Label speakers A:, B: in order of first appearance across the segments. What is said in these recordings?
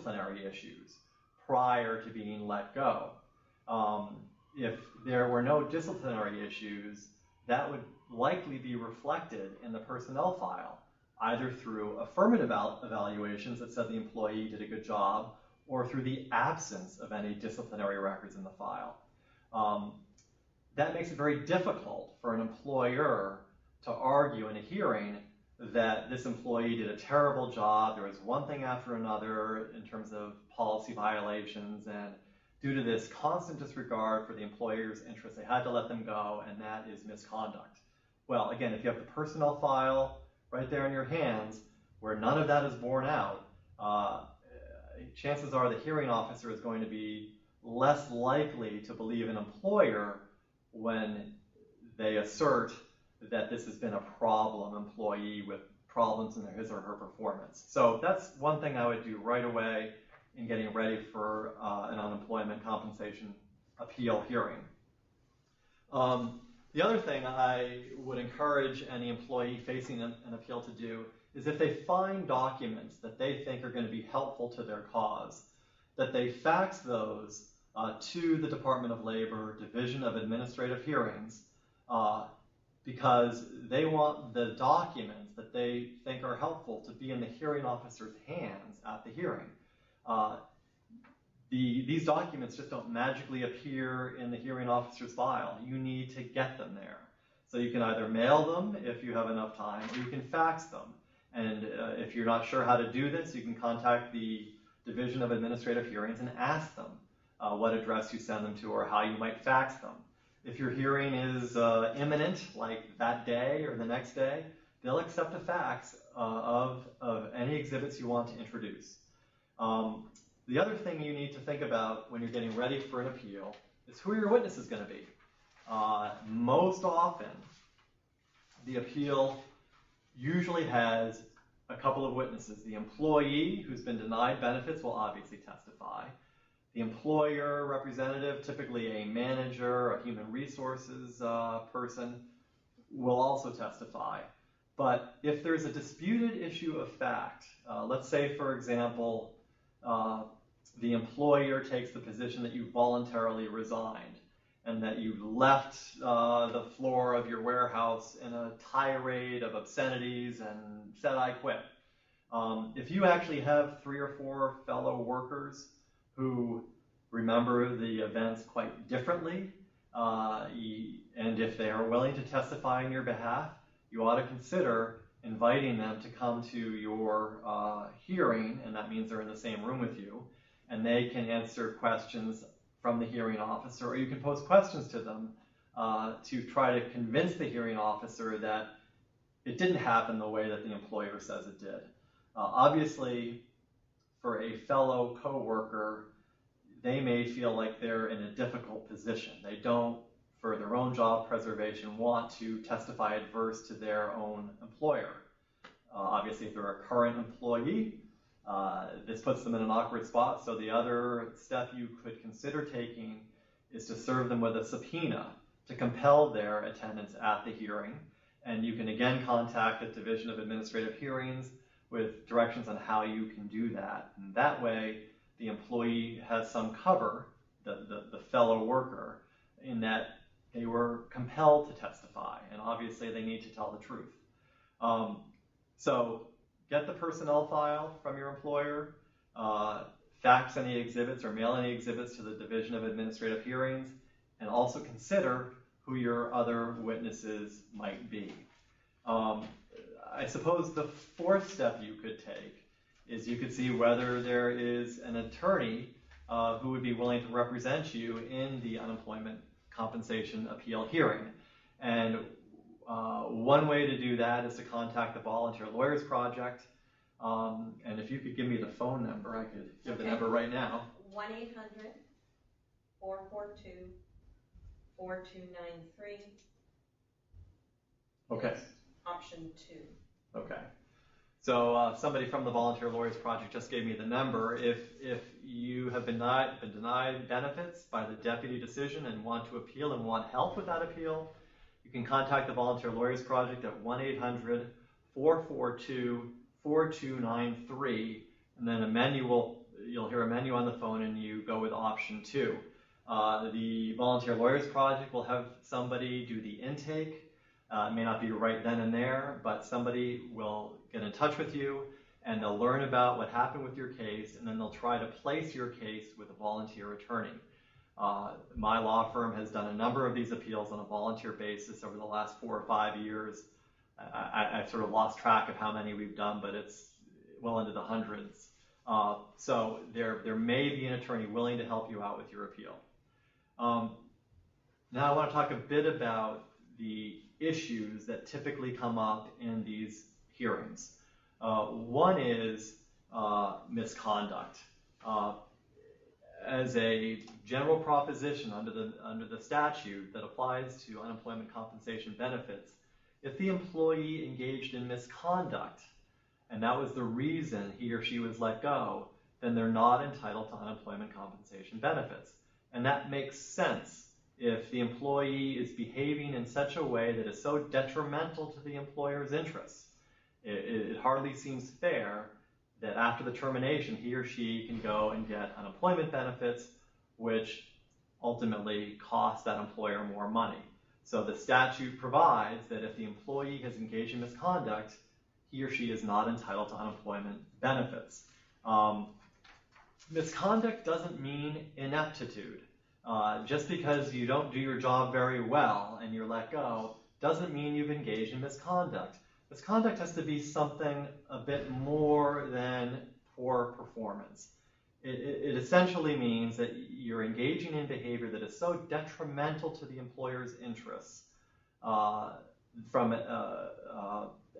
A: disciplinary issues prior to being let go. If there were no disciplinary issues, that would likely be reflected in the personnel file, either through affirmative evaluations that said the employee did a good job, or through the absence of any disciplinary records in the file. That makes it very difficult for an employer to argue in a hearing that this employee did a terrible job, there was one thing after another in terms of policy violations, and due to this constant disregard for the employer's interests, they had to let them go, and that is misconduct. Well, again, if you have the personnel file right there in your hands where none of that is borne out, chances are the hearing officer is going to be less likely to believe an employer when they assert that this has been a problem employee with problems in his or her performance. So that's one thing I would do right away in getting ready for an unemployment compensation appeal hearing. The other thing I would encourage any employee facing an appeal to do is if they find documents that they think are going to be helpful to their cause, that they fax those to the Department of Labor Division of Administrative Hearings, because they want the documents that they think are helpful to be in the hearing officer's hands at the hearing. These documents just don't magically appear in the hearing officer's file. You need to get them there. So you can either mail them if you have enough time, or you can fax them. And if you're not sure how to do this, you can contact the Division of Administrative Hearings and ask them what address you send them to or how you might fax them. If your hearing is imminent, like that day or the next day, they'll accept a fax of any exhibits you want to introduce. The other thing you need to think about when you're getting ready for an appeal is who your witness is going to be. Most often, the appeal usually has a couple of witnesses. The employee who's been denied benefits will obviously testify. The employer representative, typically a manager, a human resources person, will also testify. But if there's a disputed issue of fact, let's say, for example, the employer takes the position that you voluntarily resigned and that you left the floor of your warehouse in a tirade of obscenities and said, "I quit." If you actually have 3 or 4 fellow workers who remember the events quite differently, and if they are willing to testify on your behalf, you ought to consider inviting them to come to your hearing, and that means they're in the same room with you, and they can answer questions from the hearing officer, or you can pose questions to them to try to convince the hearing officer that it didn't happen the way that the employer says it did. Obviously, for a fellow coworker, they may feel like they're in a difficult position. They don't, for their own job preservation, want to testify adverse to their own employer. Obviously, if they're a current employee, this puts them in an awkward spot. So the other step you could consider taking is to serve them with a subpoena to compel their attendance at the hearing. And you can again contact the Division of Administrative Hearings with directions on how you can do that. And that way, the employee has some cover, the fellow worker, in that they were compelled to testify, and obviously they need to tell the truth. So get the personnel file from your employer, fax any exhibits or mail any exhibits to the Division of Administrative Hearings, and also consider who your other witnesses might be. I suppose the fourth step you could take is you could see whether there is an attorney who would be willing to represent you in the unemployment compensation appeal hearing. And one way to do that is to contact the Volunteer Lawyers Project. And if you could give me the phone number, I could give the number right now.
B: 1-800-442-4293.
A: Okay.
B: Option 2.
A: Okay. So somebody from the Volunteer Lawyers Project just gave me the number. If you have been denied benefits by the deputy decision and want to appeal and want help with that appeal, you can contact the Volunteer Lawyers Project at 1-800-442-4293, and then a menu will you'll hear a menu on the phone and you go with option 2. The Volunteer Lawyers Project will have somebody do the intake. It may not be right then and there, but somebody will get in touch with you and they'll learn about what happened with your case, and then they'll try to place your case with a volunteer attorney. My law firm has done a number of these appeals on a volunteer basis over the last 4 or 5 years. I've sort of lost track of how many we've done, but it's well into the hundreds. So there may be an attorney willing to help you out with your appeal. Now I want to talk a bit about the issues that typically come up in these hearings. One is misconduct. As a general proposition under the statute that applies to unemployment compensation benefits, if the employee engaged in misconduct, and that was the reason he or she was let go, then they're not entitled to unemployment compensation benefits. And that makes sense if the employee is behaving in such a way that is so detrimental to the employer's interests. It hardly seems fair that after the termination, he or she can go and get unemployment benefits, which ultimately cost that employer more money. So the statute provides that if the employee has engaged in misconduct, he or she is not entitled to unemployment benefits. Misconduct doesn't mean ineptitude. Just because you don't do your job very well and you're let go doesn't mean you've engaged in misconduct. Misconduct has to be something a bit more than poor performance. It essentially means that you're engaging in behavior that is so detrimental to the employer's interests from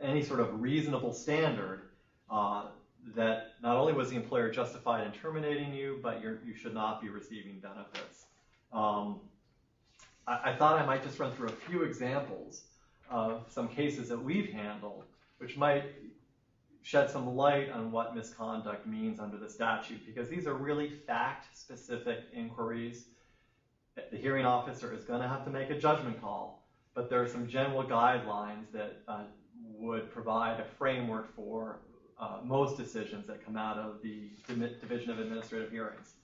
A: any sort of reasonable standard that not only was the employer justified in terminating you, but you should not be receiving benefits. I thought I might just run through a few examples of some cases that we've handled, which might shed some light on what misconduct means under the statute, because these are really fact-specific inquiries. The hearing officer is going to have to make a judgment call, but there are some general guidelines that would provide a framework for most decisions that come out of the Division of Administrative Hearings.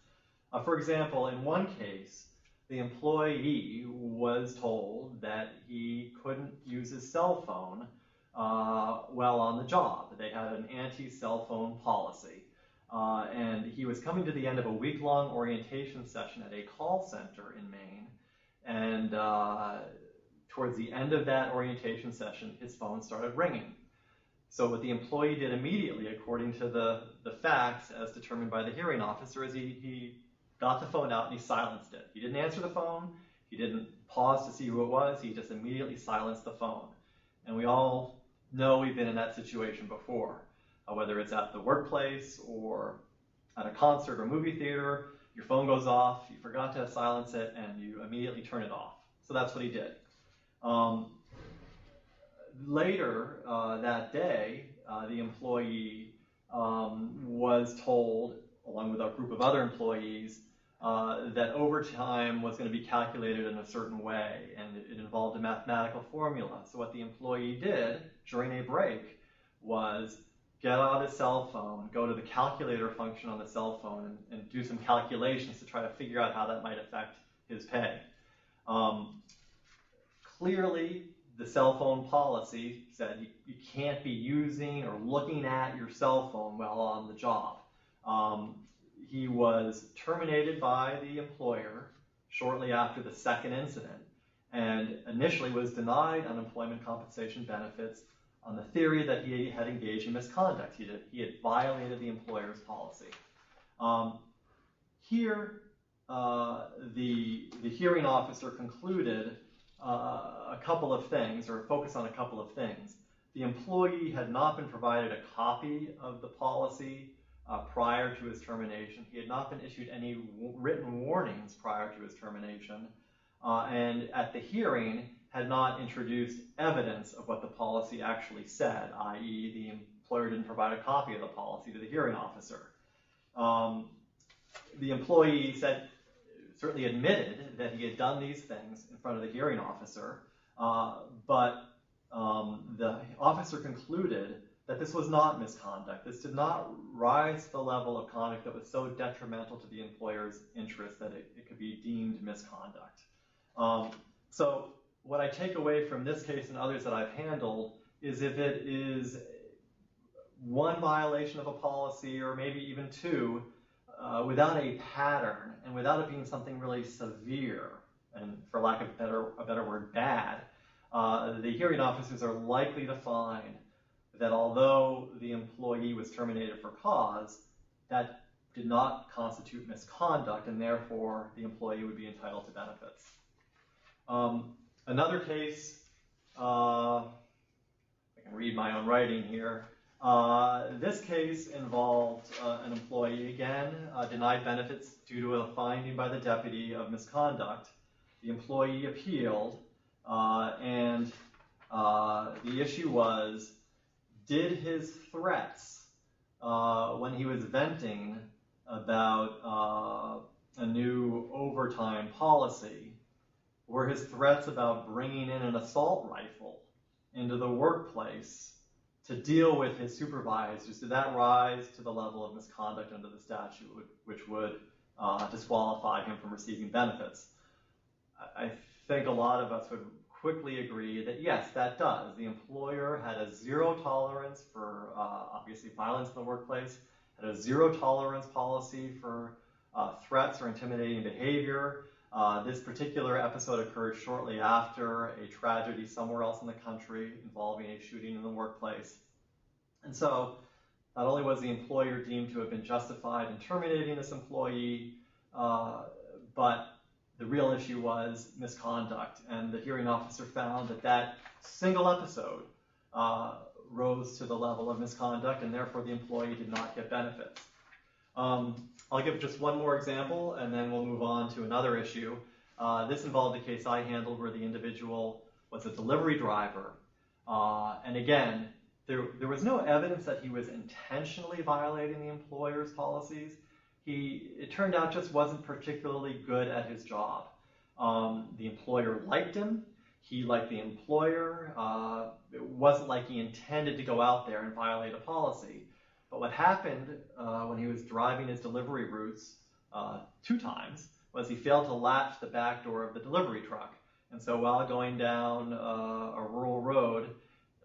A: For example, in one case, the employee was told that he couldn't use his cell phone while on the job. They had an anti-cell phone policy. And he was coming to the end of a week-long orientation session at a call center in Maine. And towards the end of that orientation session, his phone started ringing. So what the employee did immediately, according to the facts as determined by the hearing officer, is he got the phone out and he silenced it. He didn't answer the phone. He didn't pause to see who it was. He just immediately silenced the phone. And we all know we've been in that situation before, whether it's at the workplace or at a concert or movie theater. Your phone goes off, you forgot to silence it, and you immediately turn it off. So that's what he did. Later that day, the employee was told, along with a group of other employees, that overtime was going to be calculated in a certain way, and it involved a mathematical formula. So what the employee did during a break was get out his cell phone, go to the calculator function on the cell phone, and do some calculations to try to figure out how that might affect his pay. Clearly, the cell phone policy said you can't be using or looking at your cell phone while on the job. He was terminated by the employer shortly after the second incident, and initially was denied unemployment compensation benefits on the theory that he had engaged in misconduct. He had violated the employer's policy. Here, the hearing officer concluded a couple of things, or focused on a couple of things. The employee had not been provided a copy of the policy prior to his termination. He had not been issued any written warnings prior to his termination, and at the hearing had not introduced evidence of what the policy actually said, i.e. the employer didn't provide a copy of the policy to the hearing officer. The employee certainly admitted that he had done these things in front of the hearing officer, but the officer concluded that this was not misconduct. This did not rise to the level of conduct that was so detrimental to the employer's interest that it could be deemed misconduct. So what I take away from this case and others that I've handled is if it is one violation of a policy, or maybe even two, without a pattern and without it being something really severe, and for lack of a better word, bad, the hearing officers are likely to find that although the employee was terminated for cause, that did not constitute misconduct, and therefore the employee would be entitled to benefits. Another case, I can read my own writing here. This case involved an employee, again, denied benefits due to a finding by the deputy of misconduct. The employee appealed, and the issue was, did his threats when he was venting about a new overtime policy, were his threats about bringing in an assault rifle into the workplace to deal with his supervisors, did that rise to the level of misconduct under the statute, which would disqualify him from receiving benefits? I think a lot of us would quickly agree that yes, that does. The employer had a zero tolerance for obviously violence in the workplace, had a zero tolerance policy for threats or intimidating behavior. This particular episode occurred shortly after a tragedy somewhere else in the country involving a shooting in the workplace. And so not only was the employer deemed to have been justified in terminating this employee, but the real issue was misconduct, and the hearing officer found that that single episode rose to the level of misconduct, and therefore the employee did not get benefits. I'll give just one more example, and then we'll move on to another issue. This involved a case I handled where the individual was a delivery driver, and again, there was no evidence that he was intentionally violating the employer's policies. It turned out, just wasn't particularly good at his job. The employer liked him. He liked the employer. It wasn't like he intended to go out there and violate a policy. But what happened when he was driving his delivery routes 2 times was he failed to latch the back door of the delivery truck. And so while going down a rural road,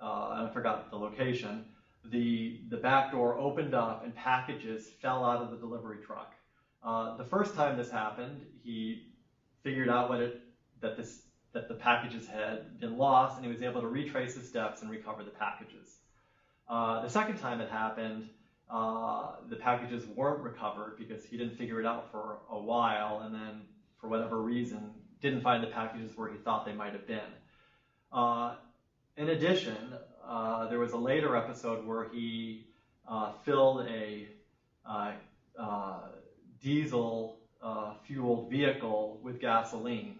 A: I forgot the location, the back door opened up and packages fell out of the delivery truck. The first time this happened, he figured out that the packages had been lost, and he was able to retrace his steps and recover the packages. The second time it happened, the packages weren't recovered because he didn't figure it out for a while, and then for whatever reason didn't find the packages where he thought they might have been. In addition, there was a later episode where he filled a diesel fueled vehicle with gasoline.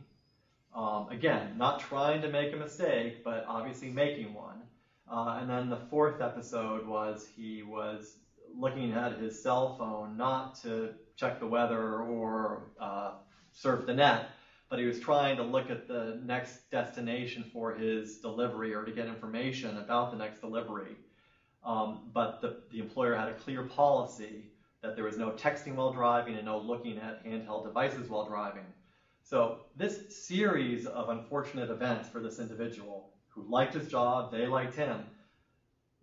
A: Again, not trying to make a mistake, but obviously making one. And then the fourth episode was he was looking at his cell phone, not to check the weather or surf the net, but he was trying to look at the next destination for his delivery or to get information about the next delivery. But the employer had a clear policy that there was no texting while driving and no looking at handheld devices while driving. So this series of unfortunate events for this individual who liked his job, they liked him,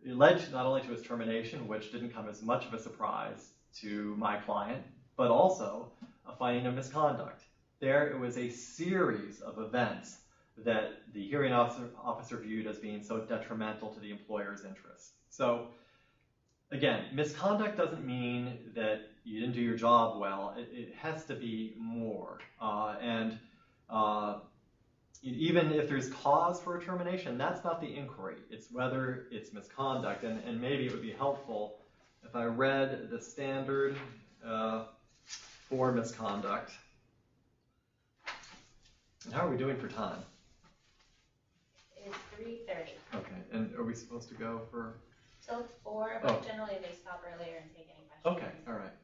A: it led not only to his termination, which didn't come as much of a surprise to my client, but also a finding of misconduct. There, it was a series of events that the hearing officer viewed as being so detrimental to the employer's interests. So, again, misconduct doesn't mean that you didn't do your job well. It has to be more. Even if there's cause for a termination, that's not the inquiry. It's whether it's misconduct. And maybe it would be helpful if I read the standard for misconduct. And how are we doing for time?
C: It's 3:30.
A: Okay, and are we supposed to go for?
C: Till 4, but generally they stop earlier and take any questions.
A: Okay, all right.